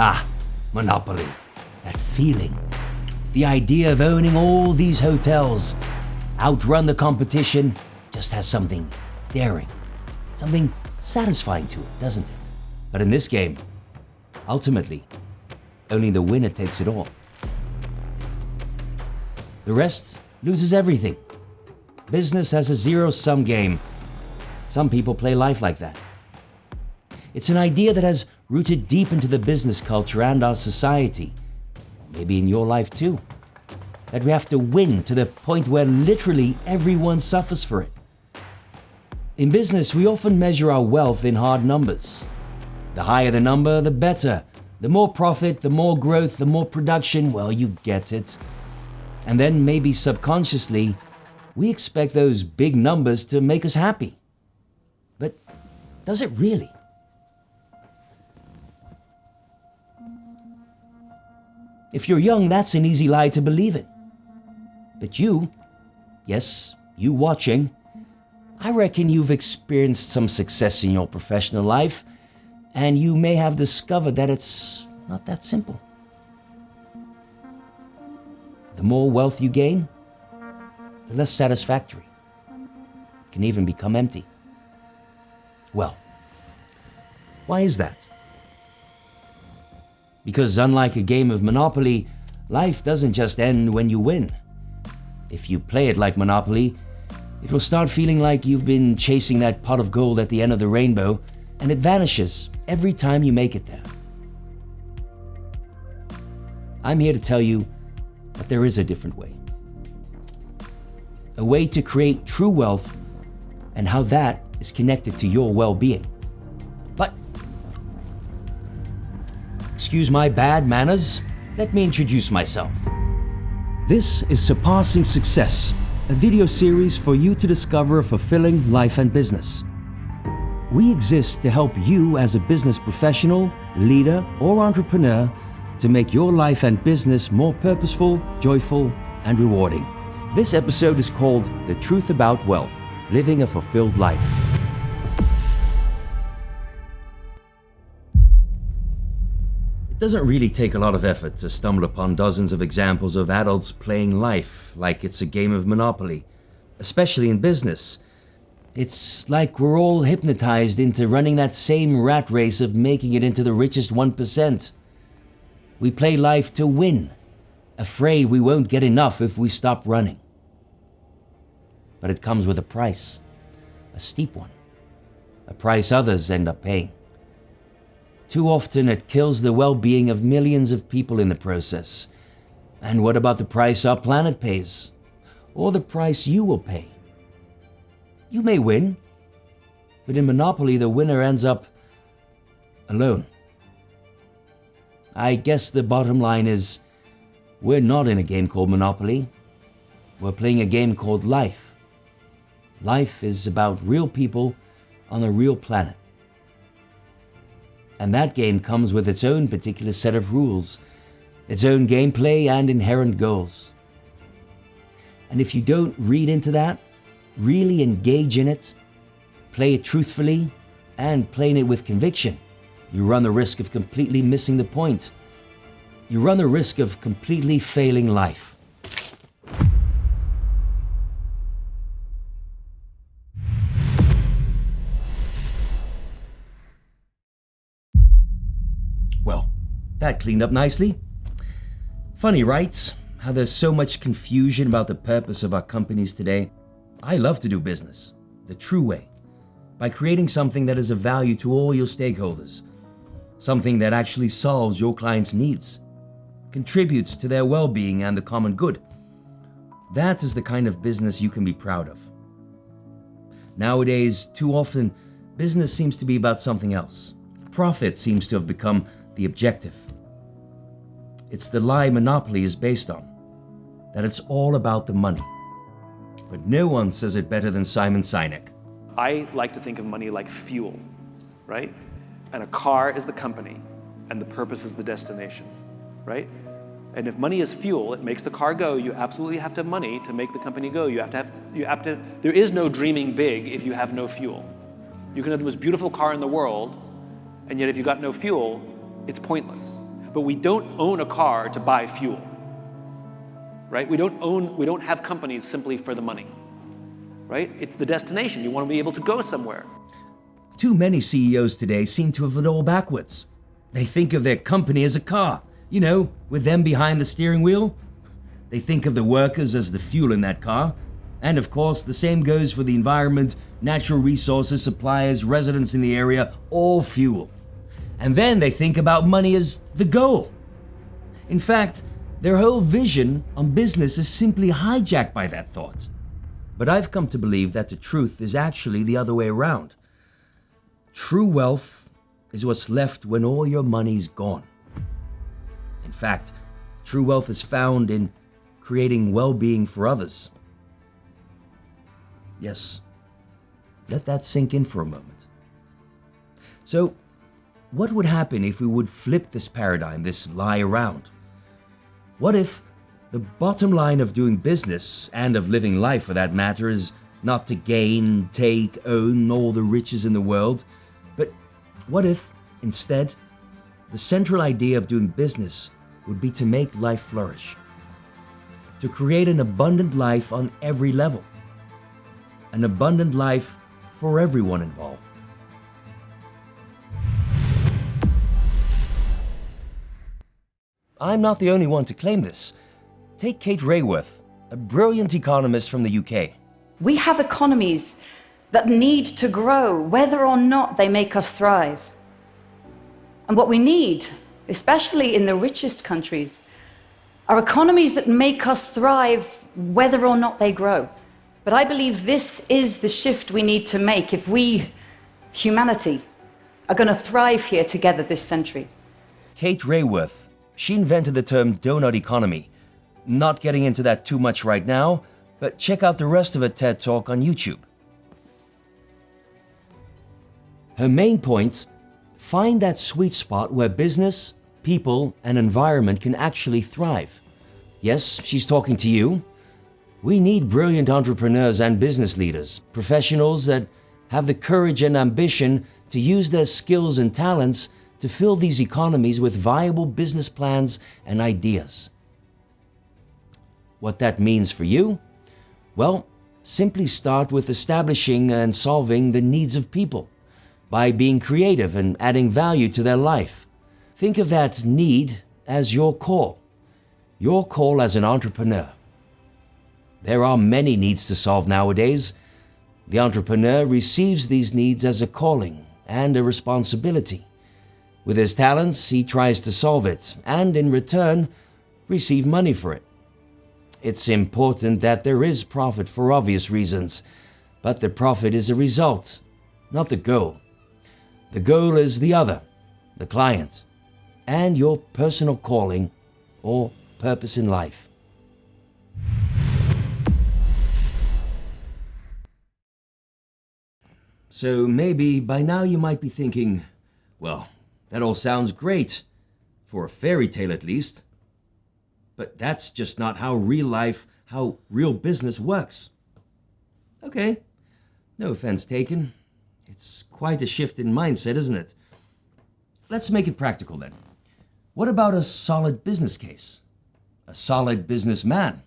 Ah, monopoly. That feeling. The idea of owning all these hotels, outrun the competition, just has something daring, something satisfying to it, doesn't it? But in this game, ultimately, only the winner takes it all. The rest loses everything. Business has a zero-sum game. Some people play life like that. It's an idea that has rooted deep into the business culture and our society. Maybe in your life too. That we have to win to the point where literally everyone suffers for it. In business, we often measure our wealth in hard numbers. The higher the number, the better. The more profit, the more growth, the more production, well, you get it. And then maybe subconsciously, we expect those big numbers to make us happy. But does it really? If you're young, that's an easy lie to believe in. But you, yes, you watching, I reckon you've experienced some success in your professional life, and you may have discovered that it's not that simple. The more wealth you gain, the less satisfactory. It can even become empty. Well, why is that? Because unlike a game of Monopoly, life doesn't just end when you win. If you play it like Monopoly, it will start feeling like you've been chasing that pot of gold at the end of the rainbow, and it vanishes every time you make it there. I'm here to tell you that there is a different way. A way to create true wealth and how that is connected to your well-being. But, excuse my bad manners, let me introduce myself. This is Surpassing Success, a video series for you to discover a fulfilling life and business. We exist to help you as a business professional, leader, or entrepreneur to make your life and business more purposeful, joyful, and rewarding. This episode is called The Truth About Wealth, Living a Fulfilled Life. It doesn't really take a lot of effort to stumble upon dozens of examples of adults playing life like it's a game of Monopoly, especially in business. It's like we're all hypnotized into running that same rat race of making it into the richest 1%. We play life to win, afraid we won't get enough if we stop running. But it comes with a price, a steep one, a price others end up paying. Too often it kills the well-being of millions of people in the process. And what about the price our planet pays? Or the price you will pay? You may win, but in Monopoly the winner ends up alone. I guess the bottom line is, we're not in a game called Monopoly. We're playing a game called life. Life is about real people on a real planet. And that game comes with its own particular set of rules, its own gameplay and inherent goals. And if you don't read into that, really engage in it, play it truthfully, and playing it with conviction, you run the risk of completely missing the point. You run the risk of completely failing life. Well, that cleaned up nicely. Funny, right? How there's so much confusion about the purpose of our companies today. I love to do business, the true way, by creating something that is of value to all your stakeholders, something that actually solves your clients' needs, contributes to their well-being and the common good. That is the kind of business you can be proud of. Nowadays, too often, business seems to be about something else. Profit seems to have become the objective. It's the lie Monopoly is based on, that it's all about the money. But no one says it better than Simon Sinek. I like to think of money like fuel, right? And a car is the company, and the purpose is the destination, right? And if money is fuel, it makes the car go. You absolutely have to have money to make the company go. There is no dreaming big if you have no fuel. You can have the most beautiful car in the world, and yet if you got no fuel, it's pointless. but we don't own a car to buy fuel, right? We don't have companies simply for the money, right? It's the destination. You want to be able to go somewhere. Too many CEOs today seem to have it all backwards. They think of their company as a car, you know, with them behind the steering wheel. They think of the workers as the fuel in that car. And of course, the same goes for the environment, natural resources, suppliers, residents in the area, all fuel. And then they think about money as the goal. In fact, their whole vision on business is simply hijacked by that thought. But I've come to believe that the truth is actually the other way around. True wealth is what's left when all your money's gone. In fact, true wealth is found in creating well-being for others. Yes, let that sink in for a moment. So, what would happen if we would flip this paradigm, this lie around? What if the bottom line of doing business, and of living life for that matter, is not to gain, take, own all the riches in the world, but what if, instead, the central idea of doing business would be to make life flourish? To create an abundant life on every level. An abundant life for everyone involved. I'm not the only one to claim this. Take Kate Raworth, a brilliant economist from the UK. We have economies that need to grow, whether or not they make us thrive. And what we need, especially in the richest countries, are economies that make us thrive, whether or not they grow. But I believe this is the shift we need to make if we, humanity, are going to thrive here together this century. Kate Raworth, she invented the term donut economy. Not getting into that too much right now, but check out the rest of her TED Talk on YouTube. Her main point, find that sweet spot where business, people, and environment can actually thrive. Yes, she's talking to you. We need brilliant entrepreneurs and business leaders, professionals that have the courage and ambition to use their skills and talents to fill these economies with viable business plans and ideas. What that means for you? Well, simply start with establishing and solving the needs of people by being creative and adding value to their life. Think of that need as your call as an entrepreneur. There are many needs to solve nowadays. The entrepreneur receives these needs as a calling and a responsibility. With his talents, he tries to solve it and, in return, receive money for it. It's important that there is profit for obvious reasons, but the profit is a result, not the goal. The goal is the other, the client, and your personal calling or purpose in life. So maybe by now you might be thinking, well, that all sounds great, for a fairy tale at least. But that's just not how real life, how real business works. Okay, no offense taken. It's quite a shift in mindset, isn't it? Let's make it practical then. What about a solid business case? A solid businessman?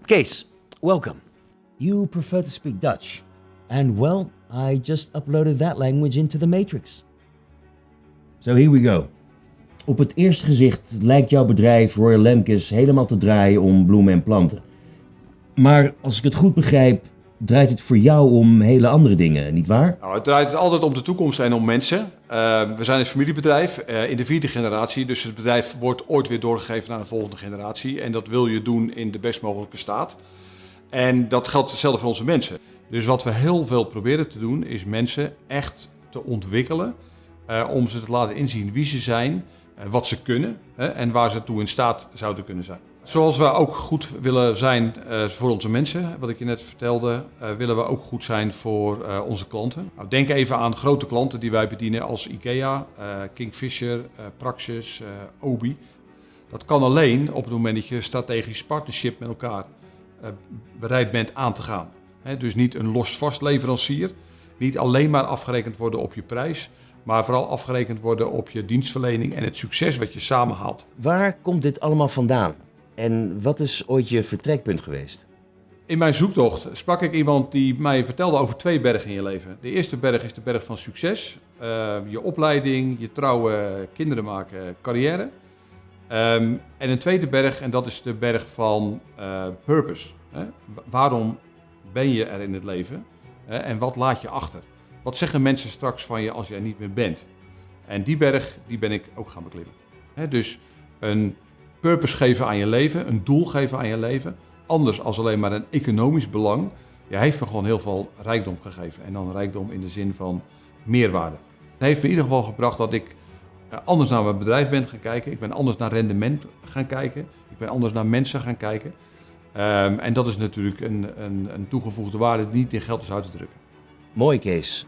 Kees, welcome. You prefer to speak Dutch. And well, I just uploaded that language into the matrix. So here we go. Op het eerste gezicht lijkt jouw bedrijf Royal Lemkes helemaal te draaien om bloemen en planten. Maar als ik het goed begrijp, draait het voor jou om hele andere dingen, nietwaar? Nou, het draait altijd om de toekomst en om mensen. We zijn een familiebedrijf in de 4e generatie, dus het bedrijf wordt ooit weer doorgegeven naar de volgende generatie. En dat wil je doen in de best mogelijke staat. En dat geldt hetzelfde voor onze mensen. Dus wat we heel veel proberen te doen, is mensen echt te ontwikkelen. Om ze te laten inzien wie ze zijn, wat ze kunnen en waar ze toe in staat zouden kunnen zijn. Zoals we ook goed willen zijn voor onze mensen, wat ik je net vertelde, willen we ook goed zijn voor onze klanten. Nou, denk even aan grote klanten die wij bedienen als IKEA, Kingfisher, Praxis, Obi. Dat kan alleen op het moment dat je een strategisch partnership met elkaar bereid bent aan te gaan. Dus niet een los vast leverancier, niet alleen maar afgerekend worden op je prijs, maar vooral afgerekend worden op je dienstverlening en het succes wat je samenhaalt. Waar komt dit allemaal vandaan? En wat is ooit je vertrekpunt geweest? In mijn zoektocht sprak ik iemand die mij vertelde over 2 bergen in je leven. De eerste berg is de berg van succes. Je opleiding, je trouwen, kinderen maken, carrière. En een tweede berg, en dat is de berg van purpose. Waarom ben je er in het leven? En wat laat je achter? Wat zeggen mensen straks van je als jij niet meer bent? En die berg, die ben ik ook gaan beklimmen. Dus een purpose geven aan je leven, een doel geven aan je leven, anders als alleen maar een economisch belang, heeft me gewoon heel veel rijkdom gegeven. En dan rijkdom in de zin van meerwaarde. Het heeft me in ieder geval gebracht dat ik anders naar mijn bedrijf ben gaan kijken. Ik ben anders naar rendement gaan kijken. Ik ben anders naar mensen gaan kijken. En dat is natuurlijk een toegevoegde waarde die niet in geld is uit te drukken. Mooi, Kees.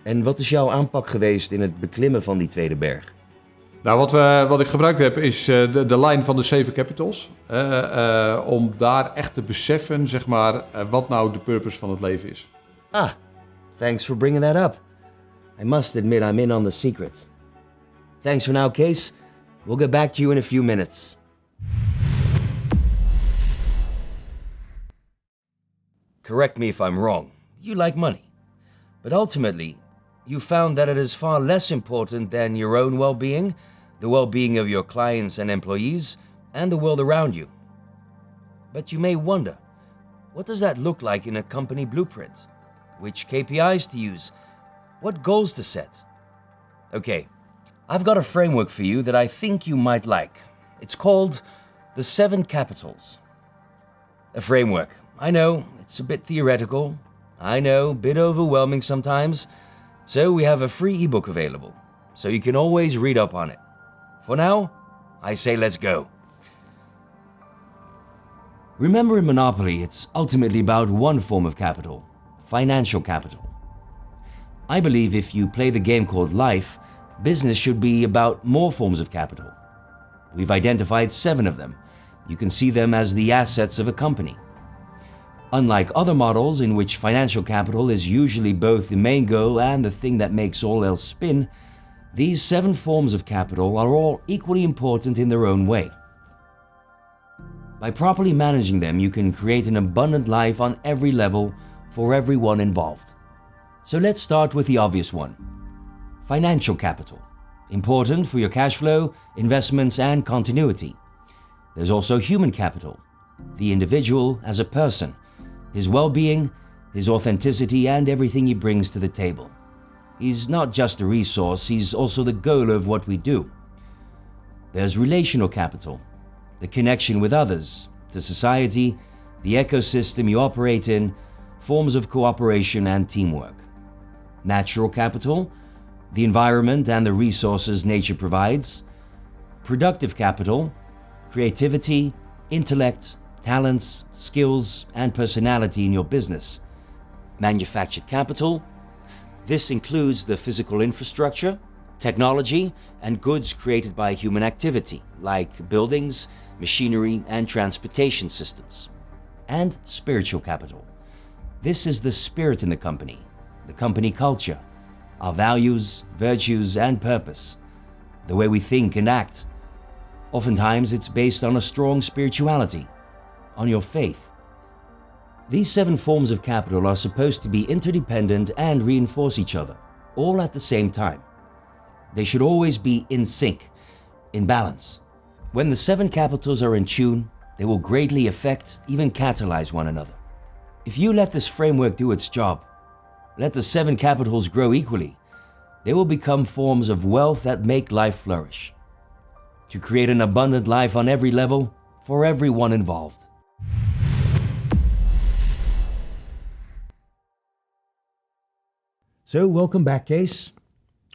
En wat is jouw aanpak geweest in het beklimmen van die tweede berg? Nou, wat ik gebruikt heb is de lijn van de 7 capitals. Om daar echt te beseffen, zeg maar, wat nou de purpose van het leven is. Ah, thanks for bringing that up. I must admit I'm in on the secret. Thanks for now, Kees. We'll get back to you in a few minutes. Correct me if I'm wrong. You like money. But ultimately, you found that it is far less important than your own well-being, the well-being of your clients and employees, and the world around you. But you may wonder, what does that look like in a company blueprint? Which KPIs to use? What goals to set? Okay, I've got a framework for you that I think you might like. It's called the 7 Capitals. A framework. I know, it's a bit theoretical. I know, a bit overwhelming sometimes. So we have a free ebook available, so you can always read up on it. For now, I say let's go. Remember, in Monopoly, it's ultimately about one form of capital, financial capital. I believe if you play the game called life, business should be about more forms of capital. We've identified 7 of them. You can see them as the assets of a company. Unlike other models in which financial capital is usually both the main goal and the thing that makes all else spin, these 7 forms of capital are all equally important in their own way. By properly managing them, you can create an abundant life on every level for everyone involved. So let's start with the obvious one. Financial capital. Important for your cash flow, investments, and continuity. There's also human capital. The individual as a person. His well-being, his authenticity, and everything he brings to the table. He's not just a resource, he's also the goal of what we do. There's relational capital, the connection with others, to society, the ecosystem you operate in, forms of cooperation and teamwork. Natural capital, the environment and the resources nature provides. Productive capital, creativity, intellect, talents, skills, and personality in your business. Manufactured capital. This includes the physical infrastructure, technology, and goods created by human activity, like buildings, machinery, and transportation systems. And spiritual capital. This is the spirit in the company culture, our values, virtues, and purpose, the way we think and act. Oftentimes, it's based on a strong spirituality, on your faith. These 7 forms of capital are supposed to be interdependent and reinforce each other, all at the same time. They should always be in sync, in balance. When the 7 capitals are in tune, they will greatly affect, even catalyze one another. If you let this framework do its job, let the 7 capitals grow equally, they will become forms of wealth that make life flourish. To create an abundant life on every level, for everyone involved. So, welcome back, Kees.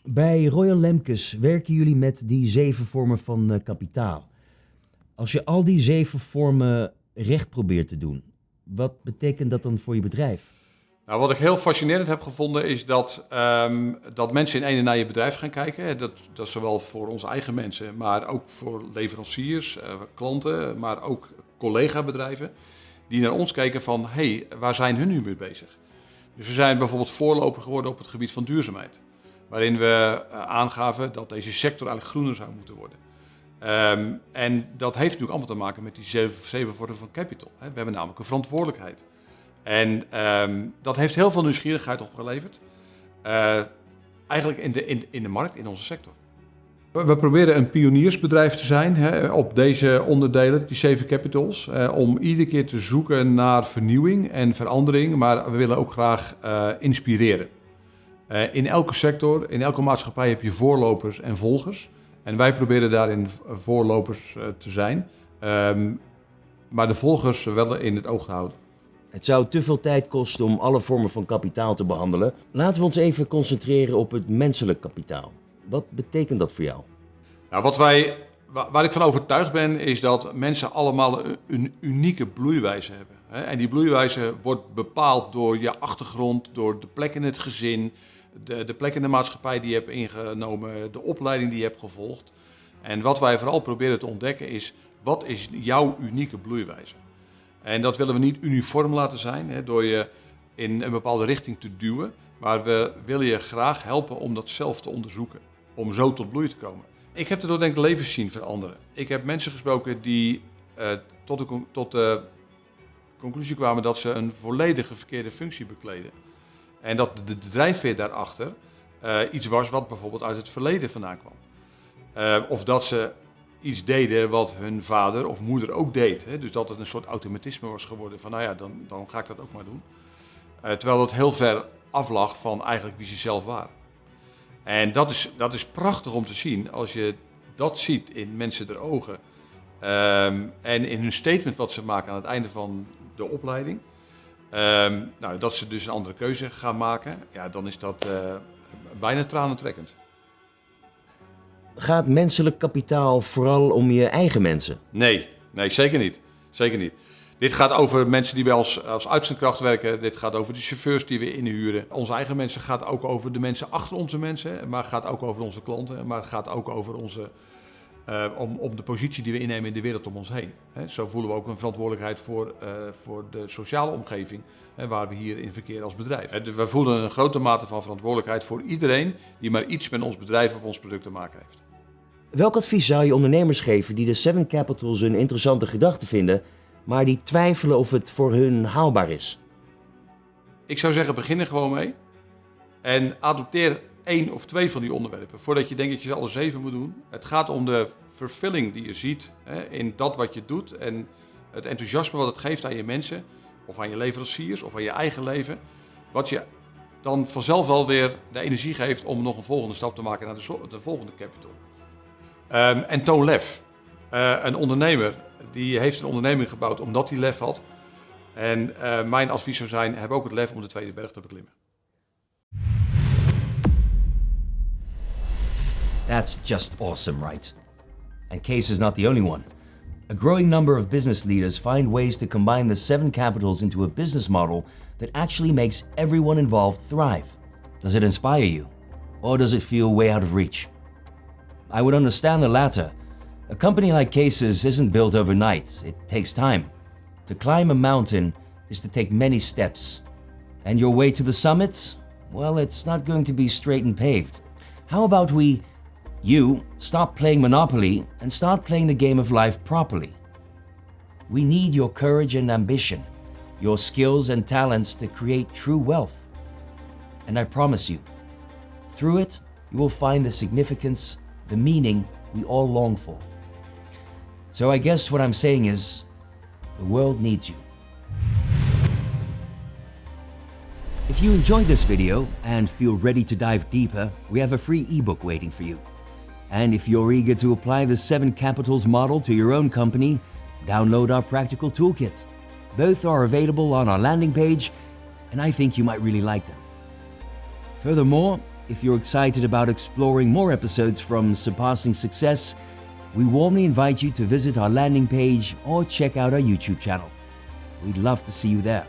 Bij Royal Lemkes werken jullie met die 7 vormen van kapitaal. Als je al die 7 vormen recht probeert te doen, wat betekent dat dan voor je bedrijf? Nou, wat ik heel fascinerend heb gevonden is dat mensen in ene naar je bedrijf gaan kijken. Dat is zowel voor onze eigen mensen, maar ook voor leveranciers, klanten, maar ook collega-bedrijven. Die naar ons kijken van, waar zijn hun nu mee bezig? Dus we zijn bijvoorbeeld voorloper geworden op het gebied van duurzaamheid. waarin we aangaven dat deze sector eigenlijk groener zou moeten worden. En dat heeft natuurlijk allemaal te maken met die 7 vormen van capital. We hebben namelijk een verantwoordelijkheid. En dat heeft heel veel nieuwsgierigheid opgeleverd. Eigenlijk in de markt, in onze sector. We proberen een pioniersbedrijf te zijn op deze onderdelen, die 7 capitals. Om iedere keer te zoeken naar vernieuwing en verandering. Maar we willen ook graag inspireren. In elke sector, in elke maatschappij heb je voorlopers en volgers. En wij proberen daarin voorlopers te zijn. Maar de volgers wel in het oog te houden. Het zou te veel tijd kosten om alle vormen van kapitaal te behandelen. Laten we ons even concentreren op het menselijk kapitaal. Wat betekent dat voor jou? Nou, waar ik van overtuigd ben, is dat mensen allemaal een unieke bloeiwijze hebben. En die bloeiwijze wordt bepaald door je achtergrond, door de plek in het gezin, de plek in de maatschappij die je hebt ingenomen, de opleiding die je hebt gevolgd. En wat wij vooral proberen te ontdekken is, wat is jouw unieke bloeiwijze? En dat willen we niet uniform laten zijn, door je in een bepaalde richting te duwen. Maar we willen je graag helpen om dat zelf te onderzoeken. Om zo tot bloei te komen. Ik heb er denk ik levens zien veranderen. Ik heb mensen gesproken die tot de conclusie kwamen dat ze een volledige verkeerde functie bekleden. En dat de drijfveer daarachter iets was wat bijvoorbeeld uit het verleden vandaan kwam. Of dat ze iets deden wat hun vader of moeder ook deed. Dus dat het een soort automatisme was geworden van nou ja, dan ga ik dat ook maar doen. Terwijl dat heel ver af lag van eigenlijk wie ze zelf waren. En dat is prachtig om te zien als je dat ziet in mensen de ogen. En in hun statement wat ze maken aan het einde van de opleiding. Dat ze dus een andere keuze gaan maken. Ja, dan is dat bijna tranentrekkend. Gaat menselijk kapitaal vooral om je eigen mensen? Nee, zeker niet. Zeker niet. Dit gaat over mensen die bij ons als uitzendkracht werken. Dit gaat over de chauffeurs die we inhuren. Onze eigen mensen gaat ook over de mensen achter onze mensen. Maar het gaat ook over onze klanten. Maar het gaat ook over om de positie die we innemen in de wereld om ons heen. Zo voelen we ook een verantwoordelijkheid voor de sociale omgeving waar we hier in verkeren als bedrijf. We voelen een grote mate van verantwoordelijkheid voor iedereen die maar iets met ons bedrijf of ons product te maken heeft. Welk advies zou je ondernemers geven die de 7 Capitals een interessante gedachte vinden, maar die twijfelen of het voor hun haalbaar is? Ik zou zeggen, begin er gewoon mee. En adopteer 1 of 2 van die onderwerpen, voordat je denkt dat je ze alle 7 moet doen. Het gaat om de vervulling die je ziet in dat wat je doet en het enthousiasme wat het geeft aan je mensen, of aan je leveranciers, of aan je eigen leven. Wat je dan vanzelf wel weer de energie geeft om nog een volgende stap te maken naar de volgende capital. En toon lef. Een ondernemer die heeft een onderneming gebouwd omdat hij lef had. En mijn advies zou zijn, heb ook het lef om de tweede berg te beklimmen. That's just awesome, right? And Case is not the only one. A growing number of business leaders find ways to combine the 7 capitals into a business model that actually makes everyone involved thrive. Does it inspire you? Or does it feel way out of reach? I would understand the latter. A company like Case's isn't built overnight. It takes time. To climb a mountain is to take many steps. And your way to the summit? Well, it's not going to be straight and paved. How about you stop playing Monopoly and start playing the game of life properly? We need your courage and ambition, your skills and talents to create true wealth. And I promise you, through it, you will find the significance, the meaning we all long for. So I guess what I'm saying is, the world needs you. If you enjoyed this video and feel ready to dive deeper, we have a free ebook waiting for you. And if you're eager to apply the 7 Capitals model to your own company, download our practical toolkit. Both are available on our landing page, and I think you might really like them. Furthermore, if you're excited about exploring more episodes from Surpassing Success, we warmly invite you to visit our landing page or check out our YouTube channel. We'd love to see you there.